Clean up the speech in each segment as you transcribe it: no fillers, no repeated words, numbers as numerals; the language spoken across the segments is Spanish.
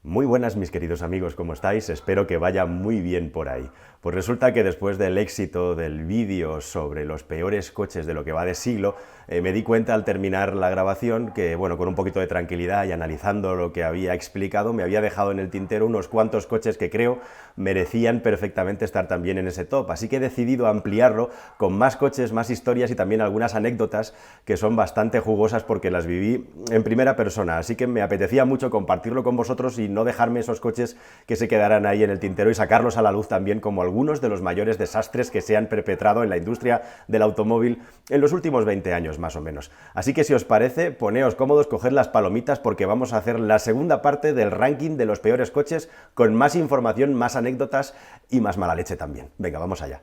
Muy buenas mis queridos amigos, ¿cómo estáis? Espero que vaya muy bien por ahí. Pues resulta que después del éxito del vídeo sobre los peores coches de lo que va de siglo, me di cuenta al terminar la grabación que, bueno, con un poquito de tranquilidad y analizando lo que había explicado, me había dejado en el tintero unos cuantos coches que creo merecían perfectamente estar también en ese top. Así que he decidido ampliarlo con más coches, más historias y también algunas anécdotas que son bastante jugosas porque las viví en primera persona. Así que me apetecía mucho compartirlo con vosotros y no dejarme esos coches que se quedaran ahí en el tintero y sacarlos a la luz también como algunos de los mayores desastres que se han perpetrado en la industria del automóvil en los últimos 20 años más o menos. Así que si os parece, poneos cómodos, coged las palomitas porque vamos a hacer la segunda parte del ranking de los peores coches con más información, más anécdotas y más mala leche también. Venga, vamos allá.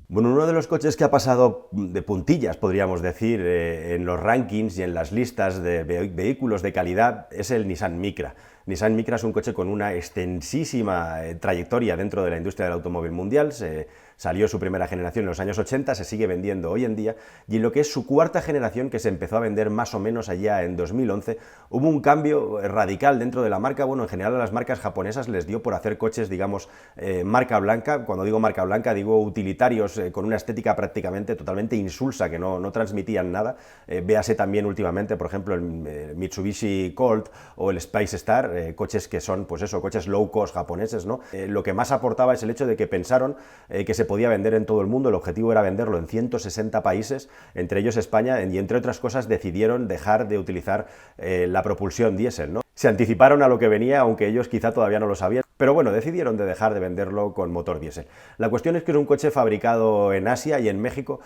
Bueno, uno de los coches que ha pasado de puntillas, podríamos decir, en los rankings y en las listas de vehículos de calidad es el Nissan Micra. Nissan Micra es un coche con una extensísima trayectoria dentro de la industria del automóvil mundial. Salió su primera generación en los años 80, se sigue vendiendo hoy en día, y en lo que es su cuarta generación, que se empezó a vender más o menos allá en 2011, hubo un cambio radical dentro de la marca. Bueno, en general a las marcas japonesas les dio por hacer coches, digamos, marca blanca. Cuando digo marca blanca, digo utilitarios con una estética prácticamente totalmente insulsa, que no transmitían nada. Véase también últimamente, por ejemplo, el Mitsubishi Colt o el Spice Star, coches que son, pues eso, coches low cost japoneses, ¿no? Lo que más aportaba es el hecho de que pensaron que se podía vender en todo el mundo. El objetivo era venderlo en 160 países, entre ellos España, y entre otras cosas decidieron dejar de utilizar la propulsión diésel, ¿no? Se anticiparon a lo que venía, aunque ellos quizá todavía no lo sabían, pero bueno, decidieron de dejar de venderlo con motor diésel. La cuestión es que es un coche fabricado en Asia y en México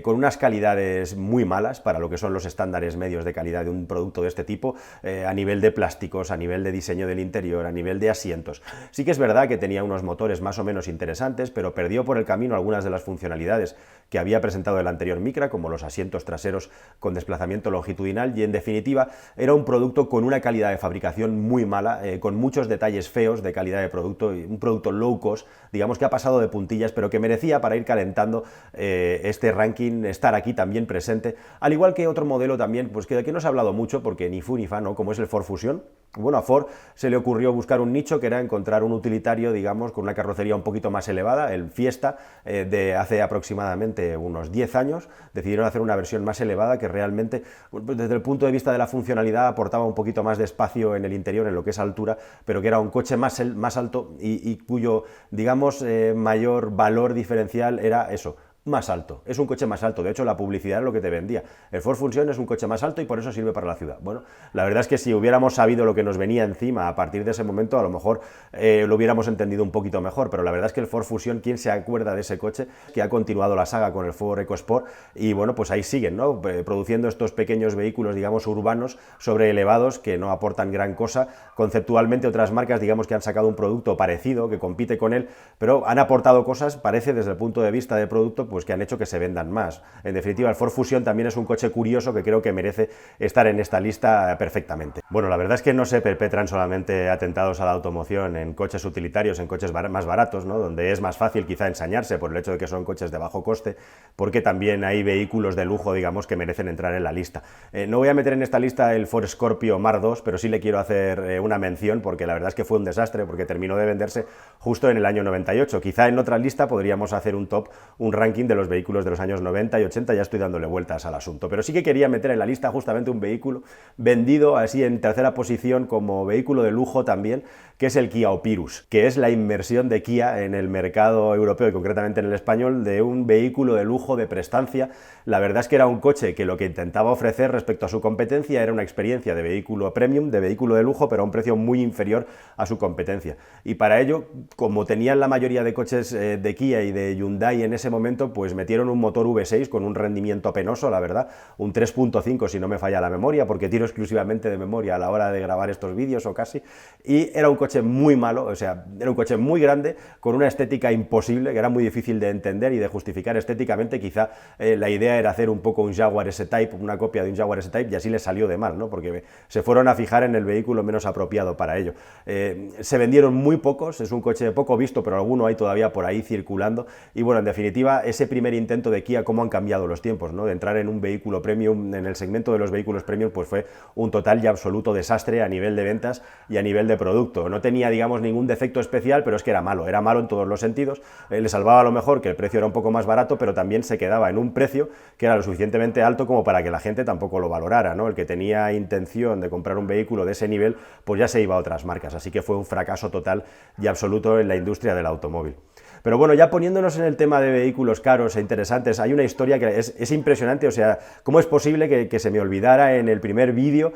con unas calidades muy malas para lo que son los estándares medios de calidad de un producto de este tipo, a nivel de plásticos, a nivel de diseño del interior, a nivel de asientos. Sí que es verdad que tenía unos motores más o menos interesantes, pero perdió por el camino algunas de las funcionalidades que había presentado el anterior Micra, como los asientos traseros con desplazamiento longitudinal, y en definitiva era un producto con una calidad de fabricación muy mala, con muchos detalles feos de calidad de producto, un producto low cost, digamos que ha pasado de puntillas, pero que merecía para ir calentando este ranking, estar aquí también presente, al igual que otro modelo también, pues que de que no se ha hablado mucho, porque ni fu ni fa, ¿no? Como es el Ford Fusion. Bueno, a Ford se le ocurrió buscar un nicho que era encontrar un utilitario, digamos, con una carrocería un poquito más elevada, el Fiesta, de hace aproximadamente unos 10 años, decidieron hacer una versión más elevada que realmente, pues desde el punto de vista de la funcionalidad, aportaba un poquito más de espacio en el interior, en lo que es altura, pero que era un coche más alto y cuyo, digamos, mayor valor diferencial era eso, más alto. Es un coche más alto. De hecho, la publicidad es lo que te vendía. El Ford Fusion es un coche más alto y por eso sirve para la ciudad. Bueno, la verdad es que si hubiéramos sabido lo que nos venía encima a partir de ese momento, a lo mejor lo hubiéramos entendido un poquito mejor, pero la verdad es que el Ford Fusion, ¿quién se acuerda de ese coche? Que ha continuado la saga con el Ford EcoSport y bueno, pues ahí siguen, ¿no? Produciendo estos pequeños vehículos, digamos, urbanos, sobreelevados, que no aportan gran cosa. Conceptualmente otras marcas, digamos, que han sacado un producto parecido, que compite con él, pero han aportado cosas, parece, desde el punto de vista de producto, pues que han hecho que se vendan más. En definitiva, el Ford Fusion también es un coche curioso que creo que merece estar en esta lista perfectamente. Bueno, la verdad es que no se perpetran solamente atentados a la automoción en coches utilitarios, en coches más baratos, ¿no? Donde es más fácil quizá ensañarse por el hecho de que son coches de bajo coste, porque también hay vehículos de lujo, digamos, que merecen entrar en la lista. No voy a meter en esta lista el Ford Scorpio Mar 2, pero sí le quiero hacer una mención, porque la verdad es que fue un desastre, porque terminó de venderse justo en el año 98. Quizá en otra lista podríamos hacer un top, un ranking de los vehículos de los años 90 y 80, ya estoy dándole vueltas al asunto, pero sí que quería meter en la lista justamente un vehículo vendido así en tercera posición como vehículo de lujo también, que es el Kia Opirus, que es la inmersión de Kia en el mercado europeo y concretamente en el español de un vehículo de lujo de prestancia. La verdad es que era un coche que lo que intentaba ofrecer respecto a su competencia era una experiencia de vehículo premium, de vehículo de lujo, pero a un precio muy inferior a su competencia. Y para ello, como tenían la mayoría de coches de Kia y de Hyundai en ese momento, experimento, pues metieron un motor V6 con un rendimiento penoso, la verdad, un 3.5 si no me falla la memoria, porque tiro exclusivamente de memoria a la hora de grabar estos vídeos o casi, y era un coche muy malo, o sea, era un coche muy grande, con una estética imposible, que era muy difícil de entender y de justificar estéticamente. Quizá la idea era hacer un poco un Jaguar S-Type, una copia de un Jaguar S-Type, y así les salió de mal, ¿no? Porque se fueron a fijar en el vehículo menos apropiado para ello. Se vendieron muy pocos, es un coche poco visto, pero alguno hay todavía por ahí circulando, y bueno, en definitiva, ese primer intento de Kia, cómo han cambiado los tiempos, ¿no? De entrar en un vehículo premium, en el segmento de los vehículos premium, pues fue un total y absoluto desastre a nivel de ventas y a nivel de producto. No tenía, digamos, ningún defecto especial, pero es que era malo en todos los sentidos. Le salvaba a lo mejor que el precio era un poco más barato, pero también se quedaba en un precio que era lo suficientemente alto como para que la gente tampoco lo valorara, ¿no? El que tenía intención de comprar un vehículo de ese nivel, pues ya se iba a otras marcas, así que fue un fracaso total y absoluto en la industria del automóvil. Pero bueno, ya poniéndonos en el tema de vehículos caros e interesantes, hay una historia que es impresionante, o sea, ¿cómo es posible que se me olvidara en el primer vídeo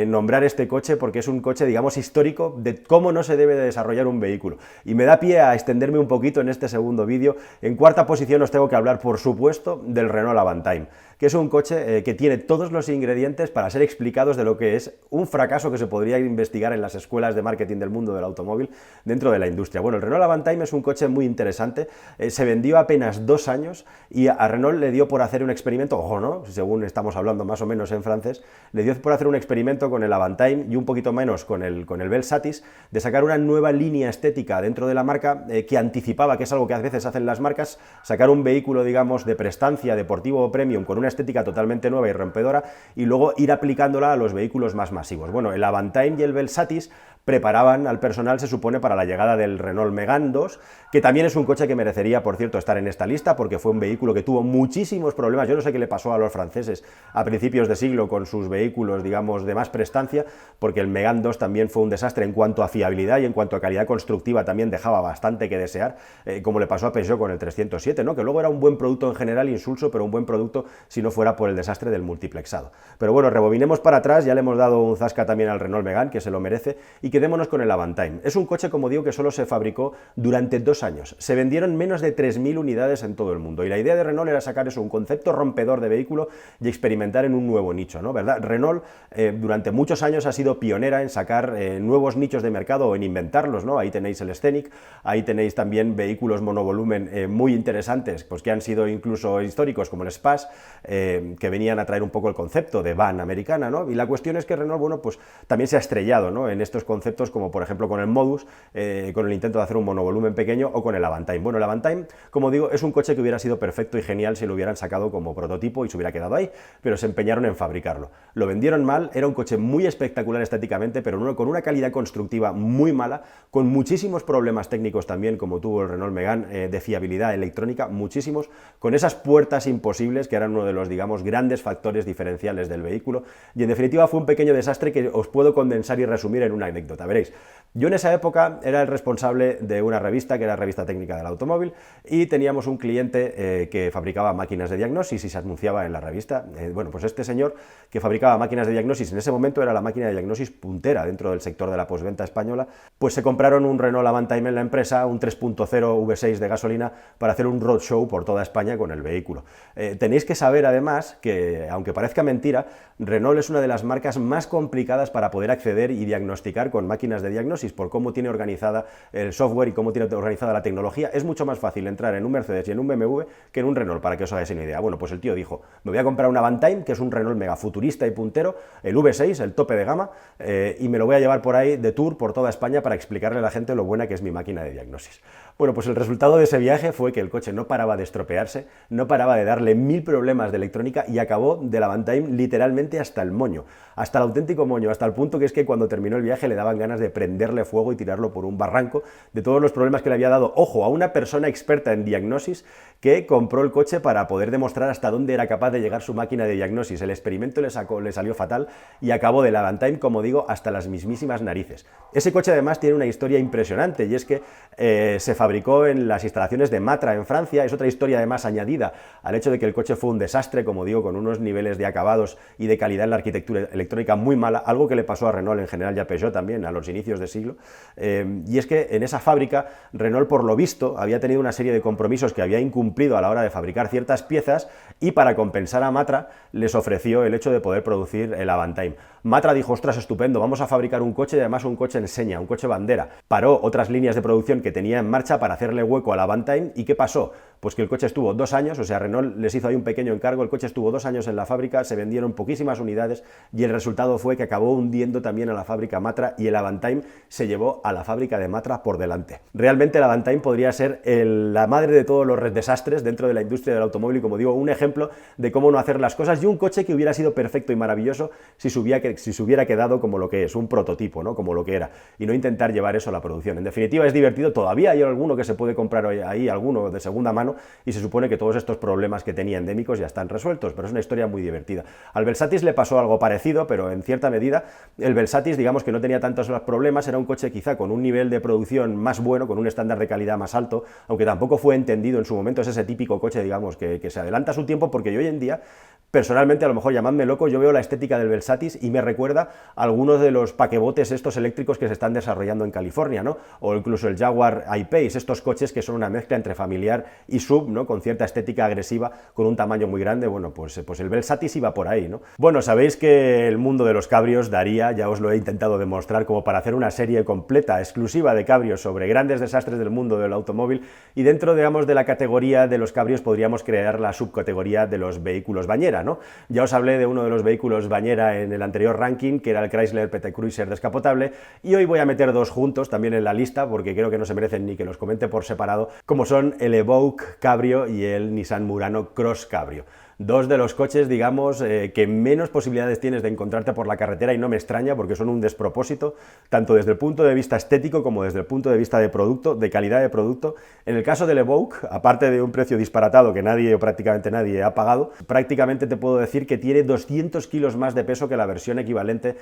nombrar este coche? Porque es un coche, digamos, histórico de cómo no se debe de desarrollar un vehículo. Y me da pie a extenderme un poquito en este segundo vídeo. En cuarta posición os tengo que hablar, por supuesto, del Renault Avantime, que es un coche que tiene todos los ingredientes para ser explicados de lo que es un fracaso que se podría investigar en las escuelas de marketing del mundo del automóvil dentro de la industria. Bueno, el Renault Avantime es un coche muy interesante, se vendió apenas 2 años y a Renault le dio por hacer un experimento, ojo, ¿no? Según estamos hablando más o menos en francés, le dio por hacer un experimento con el Avantime y un poquito menos con el Velsatis, de sacar una nueva línea estética dentro de la marca que anticipaba, que es algo que a veces hacen las marcas, sacar un vehículo, digamos, de prestancia, deportivo o premium, con una estética totalmente nueva y rompedora, y luego ir aplicándola a los vehículos más masivos. Bueno, el Avantime y el Velsatis preparaban al personal, se supone, para la llegada del Renault Megane 2, que también es un coche que merecería, por cierto, estar en esta lista, porque fue un vehículo que tuvo muchísimos problemas. Yo no sé qué le pasó a los franceses a principios de siglo con sus vehículos, digamos, de más prestancia, porque el Megane 2 también fue un desastre en cuanto a fiabilidad y en cuanto a calidad constructiva, también dejaba bastante que desear, como le pasó a Peugeot con el 307, ¿no? Que luego era un buen producto en general, insulso, pero un buen producto si no fuera por el desastre del multiplexado. Pero bueno, rebobinemos para atrás, ya le hemos dado un zasca también al Renault Megane, que se lo merece, y quedémonos con el Avantime. Es un coche, como digo, que solo se fabricó durante 2 años. Se vendieron menos de 3.000 unidades en todo el mundo, y la idea de Renault era sacar eso, un concepto rompedor de vehículo y experimentar en un nuevo nicho, ¿no? ¿Verdad? Renault durante muchos años ha sido pionera en sacar nuevos nichos de mercado o en inventarlos, ¿no? Ahí tenéis el Scenic, ahí tenéis también vehículos monovolumen muy interesantes, pues que han sido incluso históricos, como el Spass, que venían a traer un poco el concepto de van americana, ¿no? Y la cuestión es que Renault, bueno, pues también se ha estrellado, ¿no? En estos conceptos, como por ejemplo con el Modus, con el intento de hacer un monovolumen pequeño, o con el Avantime. Bueno, el Avantime, como digo, es un coche que hubiera sido perfecto y genial si lo hubieran sacado como prototipo y se hubiera quedado ahí, pero se empeñaron en fabricarlo. Lo vendieron mal, era un coche muy espectacular estéticamente, pero con una calidad constructiva muy mala, con muchísimos problemas técnicos también, como tuvo el Renault Megane, de fiabilidad electrónica, muchísimos, con esas puertas imposibles que eran uno de los, digamos, grandes factores diferenciales del vehículo, y en definitiva fue un pequeño desastre que os puedo condensar y resumir en una anécdota. Veréis, yo en esa época era el responsable de una revista, que era la Revista Técnica del Automóvil, y teníamos un cliente que fabricaba máquinas de diagnosis y se anunciaba en la revista. Bueno, pues este señor que fabricaba máquinas de diagnosis, en ese momento era la máquina de diagnosis puntera dentro del sector de la postventa española, pues se compraron un Renault Avantime en la empresa, un 3.0 V6 de gasolina, para hacer un roadshow por toda España con el vehículo. Tenéis que saber además que, aunque parezca mentira, Renault es una de las marcas más complicadas para poder acceder y diagnosticar con máquinas de diagnosis, por cómo tiene organizada el software y cómo tiene organizada la tecnología. Es mucho más fácil entrar en un Mercedes y en un BMW que en un Renault, para que os hagáis una idea. Bueno, pues el tío dijo, me voy a comprar un Avantime, que es un Renault mega futurista y puntero, el V6, el tope de gama, y me lo voy a llevar por ahí de tour por toda España para explicarle a la gente lo buena que es mi máquina de diagnosis. Bueno, pues el resultado de ese viaje fue que el coche no paraba de estropearse, no paraba de darle 1000 problemas de electrónica, y acabó del Avantime literalmente hasta el moño, hasta el auténtico moño, hasta el punto que es que cuando terminó el viaje le daban ganas de prenderle fuego y tirarlo por un barranco de todos los problemas que le había dado, ojo, a una persona experta en diagnosis que compró el coche para poder demostrar hasta dónde era capaz de llegar su máquina de diagnosis. El experimento le salió fatal y acabó del Avantime, como digo, hasta las mismísimas narices. Ese coche además tiene una historia impresionante, y es que se fabricó en las instalaciones de Matra en Francia. Es otra historia además añadida al hecho de que el coche fue un desastre desastre, como digo, con unos niveles de acabados y de calidad en la arquitectura electrónica muy mala, algo que le pasó a Renault en general y a Peugeot también a los inicios de siglo, y es que en esa fábrica Renault, por lo visto, había tenido una serie de compromisos que había incumplido a la hora de fabricar ciertas piezas, y para compensar a Matra les ofreció el hecho de poder producir el Avantime. Matra dijo, ostras, estupendo, vamos a fabricar un coche, y además un coche enseña, un coche bandera. Paró otras líneas de producción que tenía en marcha para hacerle hueco al Avantime, ¿y qué pasó? Pues que el coche estuvo 2 años, o sea, Renault les hizo ahí un pequeño encargo, el coche estuvo 2 años en la fábrica, se vendieron poquísimas unidades, y el resultado fue que acabó hundiendo también a la fábrica Matra, y el Avantime se llevó a la fábrica de Matra por delante. Realmente el Avantime podría ser la madre de todos los desastres dentro de la industria del automóvil, y como digo, un ejemplo de cómo no hacer las cosas, y un coche que hubiera sido perfecto y maravilloso si se hubiera quedado como lo que es, un prototipo, ¿no? Como lo que era, y no intentar llevar eso a la producción. En definitiva, es divertido, todavía hay alguno que se puede comprar ahí, alguno de segunda mano, y se supone que todos estos problemas que tenía endémicos ya están resueltos, pero es una historia muy divertida. Al Velsatis le pasó algo parecido, pero en cierta medida el Velsatis, digamos que no tenía tantos problemas, era un coche quizá con un nivel de producción más bueno, con un estándar de calidad más alto, aunque tampoco fue entendido en su momento, es ese típico coche, digamos, que se adelanta a su tiempo, porque yo hoy en día, personalmente, a lo mejor llamadme loco, yo veo la estética del Velsatis y me recuerda a algunos de los paquebotes estos eléctricos que se están desarrollando en California, ¿no? O incluso el Jaguar I-Pace, estos coches que son una mezcla entre familiar y sub, ¿no? Con cierta estética agresiva, con un tamaño muy grande. Bueno, pues el Velsatis iba por ahí, ¿no? Bueno, sabéis que el mundo de los cabrios daría, ya os lo he intentado demostrar, como para hacer una serie completa, exclusiva de cabrios sobre grandes desastres del mundo del automóvil, y dentro, digamos, de la categoría de los cabrios podríamos crear la subcategoría de los vehículos bañera, ¿no? Ya os hablé de uno de los vehículos bañera en el anterior ranking, que era el Chrysler PT Cruiser descapotable, y hoy voy a meter dos juntos también en la lista, porque creo que no se merecen ni que los comente por separado, como son el Evoque Cabrio y el Nissan Murano Cross Cabrio. Dos de los coches, digamos, que menos posibilidades tienes de encontrarte por la carretera, y no me extraña porque son un despropósito, tanto desde el punto de vista estético como desde el punto de vista de producto, de calidad de producto. En el caso del Evoque, aparte de un precio disparatado que nadie o prácticamente nadie ha pagado, prácticamente te puedo decir que tiene 200 kilos más de peso que la versión equivalente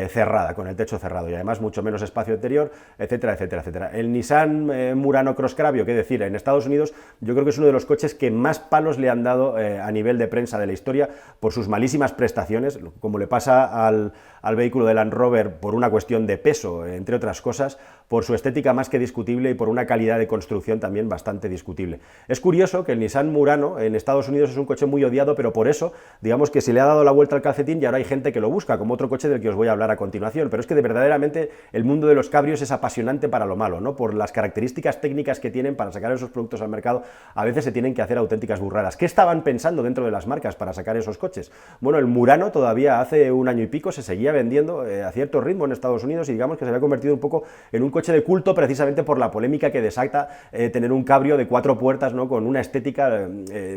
cerrada, con el techo cerrado, y además mucho menos espacio interior, etcétera, etcétera, etcétera. El Nissan Murano Cross Cabrio, qué decir, en Estados Unidos yo creo que es uno de los coches que más palos le han dado a nivel de prensa de la historia por sus malísimas prestaciones, como le pasa al vehículo de Land Rover por una cuestión de peso, entre otras cosas, por su estética más que discutible y por una calidad de construcción también bastante discutible. Es curioso que el Nissan Murano en Estados Unidos es un coche muy odiado, pero por eso, digamos que se le ha dado la vuelta al calcetín y ahora hay gente que lo busca, como otro coche del que os voy a hablar a continuación. Pero es que verdaderamente el mundo de los cabrios es apasionante para lo malo, ¿no? Por las características técnicas que tienen para sacar esos productos al mercado, a veces se tienen que hacer auténticas burradas. ¿Qué estaban pensando dentro de las marcas para sacar esos coches? Bueno, el Murano todavía hace un año y pico se seguía vendiendo a cierto ritmo en Estados Unidos, y digamos que se había convertido un poco en un coche de culto precisamente por la polémica que desata tener un cabrio de 4 puertas, ¿no? Con una estética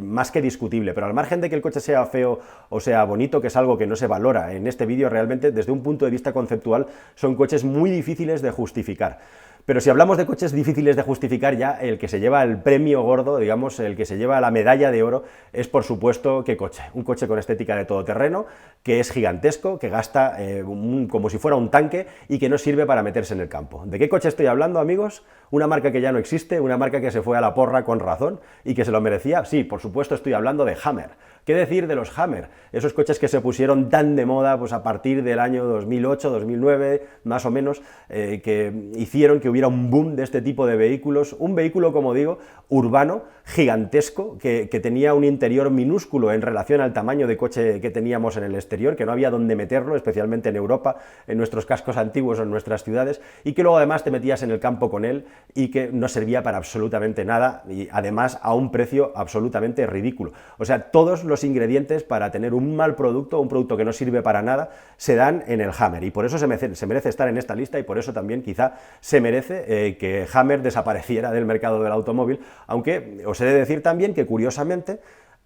más que discutible. Pero al margen de que el coche sea feo o sea bonito, que es algo que no se valora en este vídeo, realmente desde un punto de vista conceptual son coches muy difíciles de justificar. Pero si hablamos de coches difíciles de justificar, ya el que se lleva el premio gordo, digamos, el que se lleva la medalla de oro, es por supuesto, ¿qué coche? Un coche con estética de todoterreno, que es gigantesco, que gasta como si fuera un tanque y que no sirve para meterse en el campo. ¿De qué coche estoy hablando, amigos? Una marca que ya no existe, una marca que se fue a la porra con razón y que se lo merecía. Sí, por supuesto estoy hablando de Hammer. ¿Qué decir de los Hammer? Esos coches que se pusieron tan de moda pues a partir del año 2008, 2009, más o menos, que hicieron que hubiera un boom de este tipo de vehículos. Un vehículo, como digo, urbano, gigantesco, que tenía un interior minúsculo en relación al tamaño de coche que teníamos en el exterior, que no había dónde meterlo, especialmente en Europa, en nuestros cascos antiguos o en nuestras ciudades, y que luego además te metías en el campo con él y que no servía para absolutamente nada, y además a un precio absolutamente ridículo. O sea, todos los ingredientes para tener un mal producto, un producto que no sirve para nada, se dan en el Hammer, y por eso se merece estar en esta lista, y por eso también quizá se merece que Hammer desapareciera del mercado del automóvil, aunque os he de decir también que curiosamente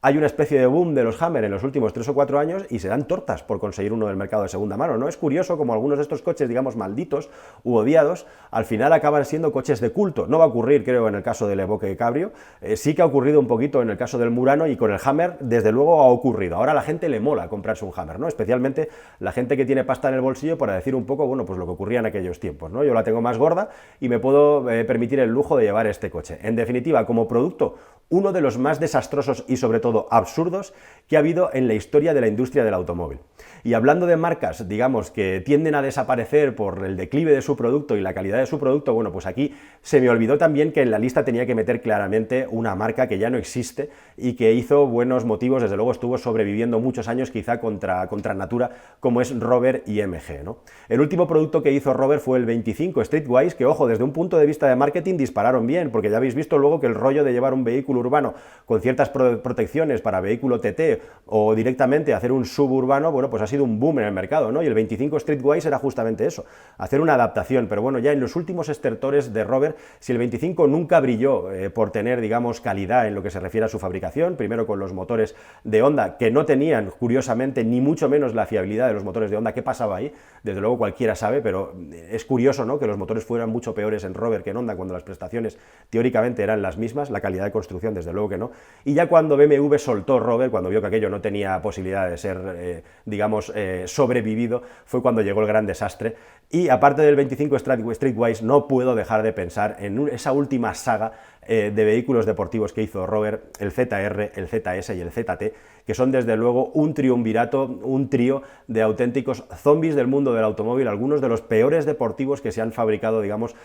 hay una especie de boom de los Hammer en los últimos 3 o 4 años y se dan tortas por conseguir uno del mercado de segunda mano, ¿no? Es curioso como algunos de estos coches, digamos, malditos u odiados, al final acaban siendo coches de culto. No va a ocurrir, creo, en el caso del Evoque Cabrio, sí que ha ocurrido un poquito en el caso del Murano, y con el Hammer, desde luego, ha ocurrido. Ahora a la gente le mola comprarse un Hammer, ¿no? Especialmente la gente que tiene pasta en el bolsillo, para decir un poco, bueno, pues lo que ocurría en aquellos tiempos, ¿no? Yo la tengo más gorda y me puedo permitir el lujo de llevar este coche. En definitiva, como producto, uno de los más desastrosos y sobre todo todo absurdos que ha habido en la historia de la industria del automóvil. Y hablando de marcas, digamos, que tienden a desaparecer por el declive de su producto y la calidad de su producto, bueno, pues aquí se me olvidó también que en la lista tenía que meter claramente una marca que ya no existe y que hizo buenos motivos, desde luego estuvo sobreviviendo muchos años quizá contra natura, como es Rover y MG, ¿no? El último producto que hizo Rover fue el 25 Streetwise, que ojo, desde un punto de vista de marketing dispararon bien, porque ya habéis visto luego que el rollo de llevar un vehículo urbano con ciertas protecciones para vehículo TT o directamente hacer un suburbano, bueno, pues ha sido un boom en el mercado, ¿no? Y el 25 Streetwise era justamente eso, hacer una adaptación, pero bueno, ya en los últimos estertores de Rover, si el 25 nunca brilló por tener, digamos, calidad en lo que se refiere a su fabricación, primero con los motores de Honda, que no tenían, curiosamente, ni mucho menos la fiabilidad de los motores de Honda. ¿Qué pasaba ahí? Desde luego cualquiera sabe, pero es curioso, ¿no?, que los motores fueran mucho peores en Rover que en Honda, cuando las prestaciones teóricamente eran las mismas, la calidad de construcción desde luego que no, y ya cuando BMW soltó Rover, cuando vio que aquello no tenía posibilidad de ser, digamos, sobrevivido, fue cuando llegó el gran desastre. Y aparte del 25 Streetwise, no puedo dejar de pensar en esa última saga de vehículos deportivos que hizo Rover, el ZR, el ZS y el ZT, que son desde luego un triunvirato, un trío de auténticos zombies del mundo del automóvil, algunos de los peores deportivos que se han fabricado, digamos,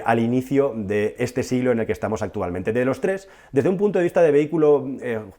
al inicio de este siglo en el que estamos actualmente. De los tres, desde un punto de vista de vehículo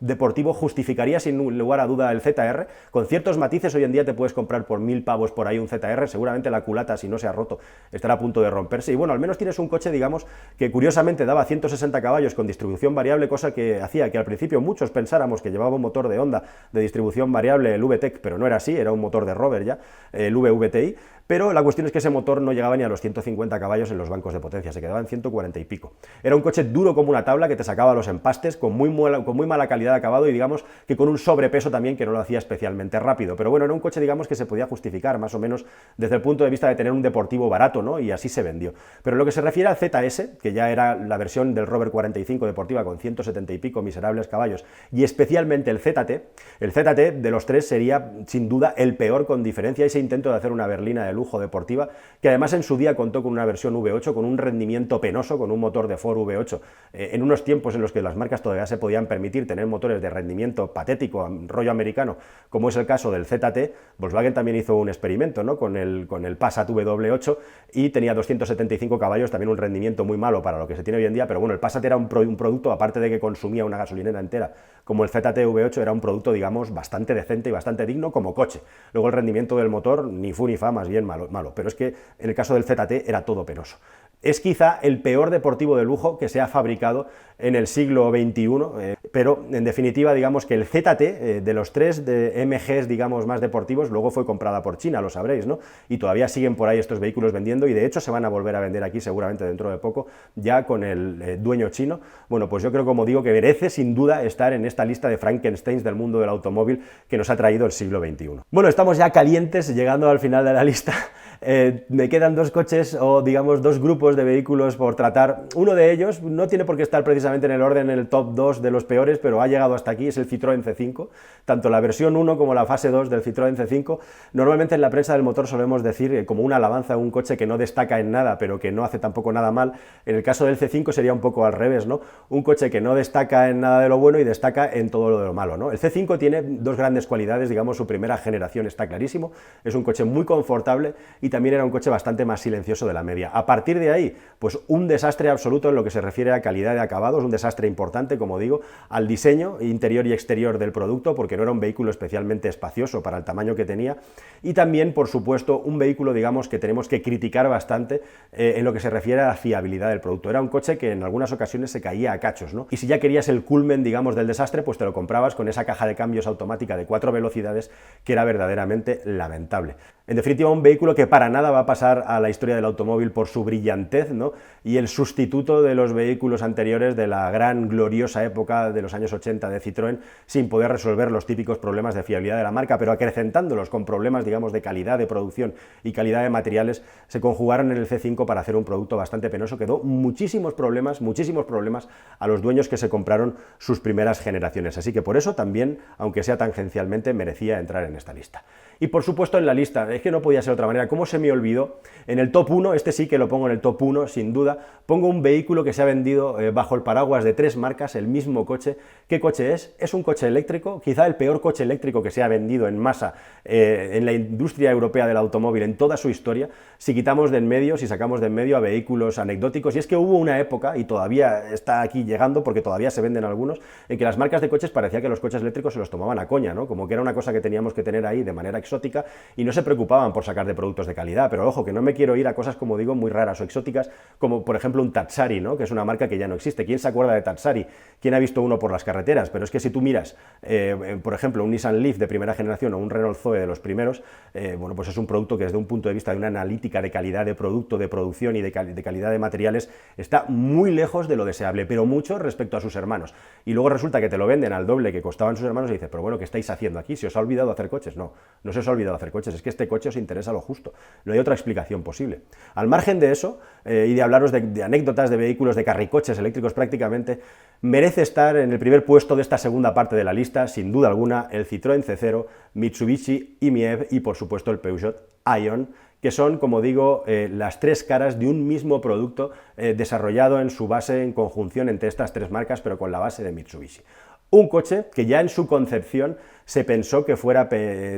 deportivo, justificaría sin lugar a duda el ZR, con ciertos matices. Hoy en día te puedes comprar por 1000 pavos por ahí un ZR, seguramente la culata, si no se ha roto, estará a punto de romperse, y bueno, al menos tienes un coche, digamos, que curiosamente daba 160 caballos con distribución variable, cosa que hacía que al principio muchos pensáramos que llevaba un motor de Honda de distribución variable, el VTEC, pero no era así, era un motor de Rover ya, el VVTi, pero la cuestión es que ese motor no llegaba ni a los 150 caballos en los bancos de potencia, se quedaba en 140 y pico. Era un coche duro como una tabla, que te sacaba los empastes, con muy mala calidad de acabado, y digamos que con un sobrepeso también que no lo hacía especialmente rápido. Pero bueno, era un coche, digamos, que se podía justificar más o menos desde el punto de vista de tener un deportivo barato, ¿no? Y así se vendió. Pero en lo que se refiere al ZS, que ya era la versión del Rover 45 deportiva con 170 y pico miserables caballos, y especialmente el ZT de los tres sería sin duda el peor, con diferencia, ese intento de hacer una berlina de lujo deportiva, que además en su día contó con una versión V8 con un rendimiento penoso, con un motor de Ford V8, en unos tiempos en los que las marcas todavía se podían permitir tener motores de rendimiento patético, rollo americano, como es el caso del ZT. Volkswagen también hizo un experimento, ¿no?, con el Passat W8, y tenía 275 caballos, también un rendimiento muy malo para lo que se tiene hoy en día, pero bueno, el Passat era un producto, aparte de que consumía una gasolinera entera, como el ZT V8, era un producto, digamos, bastante decente y bastante digno como coche. Luego el rendimiento del motor, ni fu ni fa, más bien malo, pero es que en el caso del ZT era todo penoso. Es quizá el peor deportivo de lujo que se ha fabricado en el siglo XXI, pero en definitiva, digamos que el ZT, de los tres de MGs, digamos, más deportivos, luego fue comprada por China, lo sabréis, ¿no? Y todavía siguen por ahí estos vehículos vendiendo, y de hecho se van a volver a vender aquí seguramente dentro de poco, ya con el dueño chino. Bueno, pues yo creo, como digo, que merece sin duda estar en esta lista de Frankensteins del mundo del automóvil que nos ha traído el siglo XXI. Bueno, estamos ya calientes, llegando al final de la lista. Me quedan dos coches, o digamos dos grupos de vehículos por tratar. Uno de ellos no tiene por qué estar precisamente en el orden, en el top 2 de los peores, pero ha llegado hasta aquí, es el Citroën C5, tanto la versión 1 como la fase 2 del Citroën C5. Normalmente en la prensa del motor solemos decir como una alabanza a un coche que no destaca en nada, pero que no hace tampoco nada mal. En el caso del C5 sería un poco al revés, ¿no? Un coche que no destaca en nada de lo bueno y destaca en todo lo de lo malo, ¿no? El C5 tiene dos grandes cualidades, digamos, su primera generación está clarísimo, es un coche muy confortable y también era un coche bastante más silencioso de la media. A partir de ahí, pues un desastre absoluto en lo que se refiere a calidad de acabados, un desastre importante, como digo, al diseño interior y exterior del producto, porque no era un vehículo especialmente espacioso para el tamaño que tenía, y también, por supuesto, un vehículo, digamos, que tenemos que criticar bastante en lo que se refiere a la fiabilidad del producto. Era un coche que en algunas ocasiones se caía a cachos, ¿no? Y si ya querías el culmen, digamos, del desastre, pues te lo comprabas con esa caja de cambios automática de 4 velocidades, que era verdaderamente lamentable. En definitiva, un vehículo que para nada va a pasar a la historia del automóvil por su brillantez, ¿no?, y el sustituto de los vehículos anteriores de la gran gloriosa época de los años 80 de Citroën, sin poder resolver los típicos problemas de fiabilidad de la marca, pero acrecentándolos con problemas, digamos, de calidad de producción y calidad de materiales, se conjugaron en el C5 para hacer un producto bastante penoso que dio muchísimos problemas a los dueños que se compraron sus primeras generaciones. Así que por eso también, aunque sea tangencialmente, merecía entrar en esta lista. Y por supuesto en la lista, es que no podía ser de otra manera, ¿cómo se me olvidó? En el top 1, este sí que lo pongo en el top 1, sin duda, duda, pongo un vehículo que se ha vendido bajo el paraguas de 3 marcas, el mismo coche. ¿Qué coche es? Es un coche eléctrico, quizá el peor coche eléctrico que se ha vendido en masa en la industria europea del automóvil en toda su historia, si quitamos de en medio, si sacamos de en medio a vehículos anecdóticos. Y es que hubo una época, y todavía está aquí llegando, porque todavía se venden algunos, en que las marcas de coches parecía que los coches eléctricos se los tomaban a coña, ¿no? Como que era una cosa que teníamos que tener ahí de manera exótica y no se preocupaban por sacar de productos de calidad. Pero ojo, que no me quiero ir a cosas, como digo, muy raras o exóticas, como por ejemplo un Tatsari, ¿no? Que es una marca que ya no existe. ¿Quién se acuerda de Tatsari? ¿Quién ha visto uno por las carreteras? Pero es que si tú miras, por ejemplo, un Nissan Leaf de primera generación o un Renault Zoe de los primeros, bueno, pues es un producto que desde un punto de vista de una analítica de calidad de producto, de producción y de calidad de materiales, está muy lejos de lo deseable, pero mucho respecto a sus hermanos. Y luego resulta que te lo venden al doble que costaban sus hermanos y dices, pero bueno, ¿qué estáis haciendo aquí? ¿Se os ha olvidado hacer coches? No, no se os ha olvidado hacer coches, es que este coche os interesa lo justo. No hay otra explicación posible. Al margen de eso, y de hablaros de anécdotas de vehículos, de carricoches eléctricos prácticamente, merece estar en el primer puesto de esta segunda parte de la lista, sin duda alguna, el Citroën C0, Mitsubishi i-MiEV y, por supuesto, el Peugeot Ion, que son, como digo, las tres caras de un mismo producto desarrollado en su base en conjunción entre estas tres marcas, pero con la base de Mitsubishi. Un coche que ya en su concepción se pensó que fuera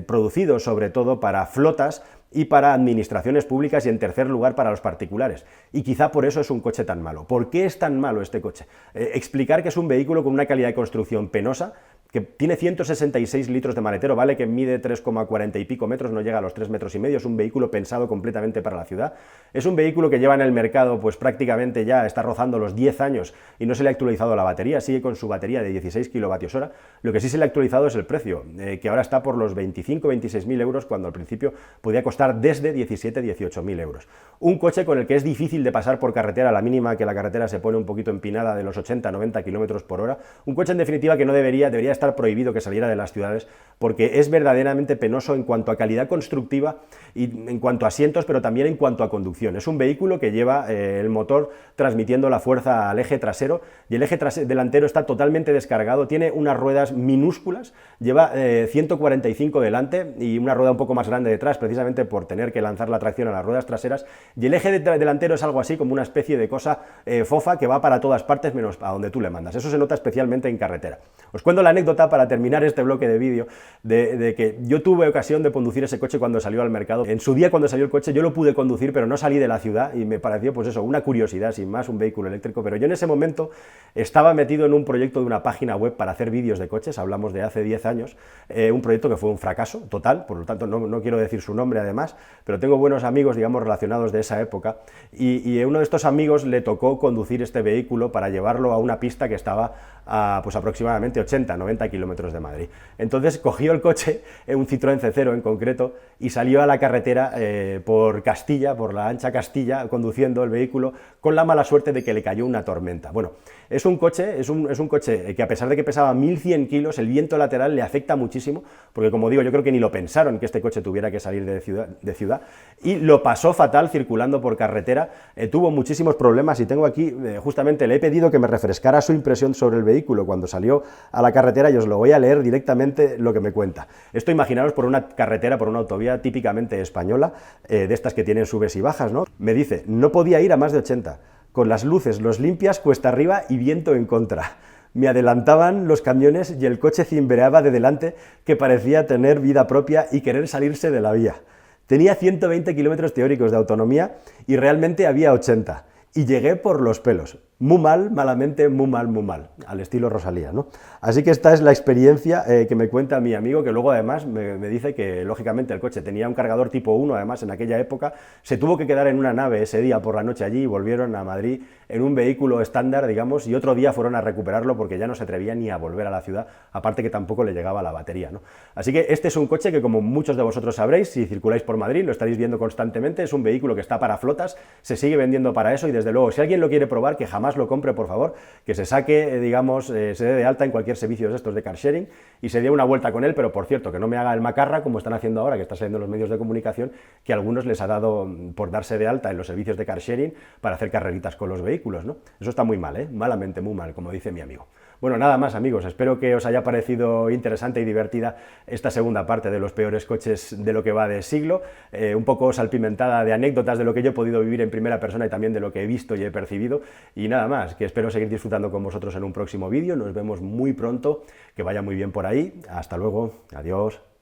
producido sobre todo para flotas y para administraciones públicas y, en tercer lugar, para los particulares. Y quizá por eso es un coche tan malo. ¿Por qué es tan malo este coche? Explicar que es un vehículo con una calidad de construcción penosa, que tiene 166 litros de maletero, vale que mide 3,40 y pico metros, no llega a los 3,5 metros, es un vehículo pensado completamente para la ciudad, es un vehículo que lleva en el mercado pues prácticamente ya está rozando los 10 años y no se le ha actualizado la batería, sigue con su batería de 16 kilovatios hora, lo que sí se le ha actualizado es el precio, que ahora está por los 25-26.000 euros, cuando al principio podía costar desde 17-18.000 euros. Un coche con el que es difícil de pasar por carretera a la mínima que la carretera se pone un poquito empinada de los 80-90 kilómetros por hora, un coche en definitiva que no debería estar prohibido que saliera de las ciudades, porque es verdaderamente penoso en cuanto a calidad constructiva y en cuanto a asientos, pero también en cuanto a conducción. Es un vehículo que lleva el motor transmitiendo la fuerza al eje trasero, y el eje delantero está totalmente descargado, tiene unas ruedas minúsculas, lleva 145 delante y una rueda un poco más grande detrás, precisamente por tener que lanzar la tracción a las ruedas traseras, y el eje delantero es algo así como una especie de cosa fofa que va para todas partes menos a donde tú le mandas. Eso se nota especialmente en carretera. Os cuento la anécdota para terminar este bloque de vídeo de que yo tuve ocasión de conducir ese coche cuando salió al mercado. En su día, cuando salió el coche, yo lo pude conducir, pero no salí de la ciudad y me pareció, pues eso, una curiosidad, sin más, un vehículo eléctrico. Pero yo en ese momento estaba metido en un proyecto de una página web para hacer vídeos de coches, hablamos de hace 10 años, un proyecto que fue un fracaso total, por lo tanto no quiero decir su nombre además, pero tengo buenos amigos, digamos, relacionados de esa época, y a uno de estos amigos le tocó conducir este vehículo para llevarlo a una pista que estaba a pues aproximadamente 80-90 kilómetros de Madrid. Entonces cogió el coche, un Citroën C0 en concreto, y salió a la carretera por Castilla, por la ancha Castilla, conduciendo el vehículo, con la mala suerte de que le cayó una tormenta. Bueno, es un coche que, a pesar de que pesaba 1.100 kilos, el viento lateral le afecta muchísimo, porque, como digo, yo creo que ni lo pensaron que este coche tuviera que salir de ciudad, y lo pasó fatal circulando por carretera, tuvo muchísimos problemas, y tengo aquí, justamente le he pedido que me refrescara su impresión sobre el vehículo cuando salió a la carretera, y os lo voy a leer directamente lo que me cuenta. Esto, imaginaros, por una carretera, por una autovía típicamente española, de estas que tienen subes y bajas, ¿no? Me dice, no podía ir a más de 80, con las luces, los limpias, cuesta arriba y viento en contra. Me adelantaban los camiones y el coche cimbreaba de delante, que parecía tener vida propia y querer salirse de la vía. Tenía 120 kilómetros teóricos de autonomía y realmente había 80. Y llegué por los pelos. Muy mal, malamente, muy mal, al estilo Rosalía, ¿no? Así que esta es la experiencia que me cuenta mi amigo, que luego además me dice que, lógicamente, el coche tenía un cargador tipo 1, además, en aquella época, se tuvo que quedar en una nave ese día por la noche allí y volvieron a Madrid en un vehículo estándar, digamos, y otro día fueron a recuperarlo porque ya no se atrevía ni a volver a la ciudad, aparte que tampoco le llegaba la batería, ¿no? Así que este es un coche que, como muchos de vosotros sabréis, si circuláis por Madrid, lo estaréis viendo constantemente, es un vehículo que está para flotas, se sigue vendiendo para eso, y desde luego, si alguien lo quiere probar, que jamás lo compre, por favor, que se saque, digamos, se dé de alta en cualquier servicio de estos de car sharing y se dé una vuelta con él, pero por cierto, que no me haga el macarra como están haciendo ahora, que está saliendo en los medios de comunicación, que a algunos les ha dado por darse de alta en los servicios de car sharing para hacer carreritas con los vehículos, ¿no? Eso está muy mal, malamente muy mal, como dice mi amigo. Bueno, nada más amigos, espero que os haya parecido interesante y divertida esta segunda parte de los peores coches de lo que va de siglo, un poco salpimentada de anécdotas de lo que yo he podido vivir en primera persona y también de lo que he visto y he percibido, y nada más, que espero seguir disfrutando con vosotros en un próximo vídeo, nos vemos muy pronto, que vaya muy bien por ahí, hasta luego, adiós.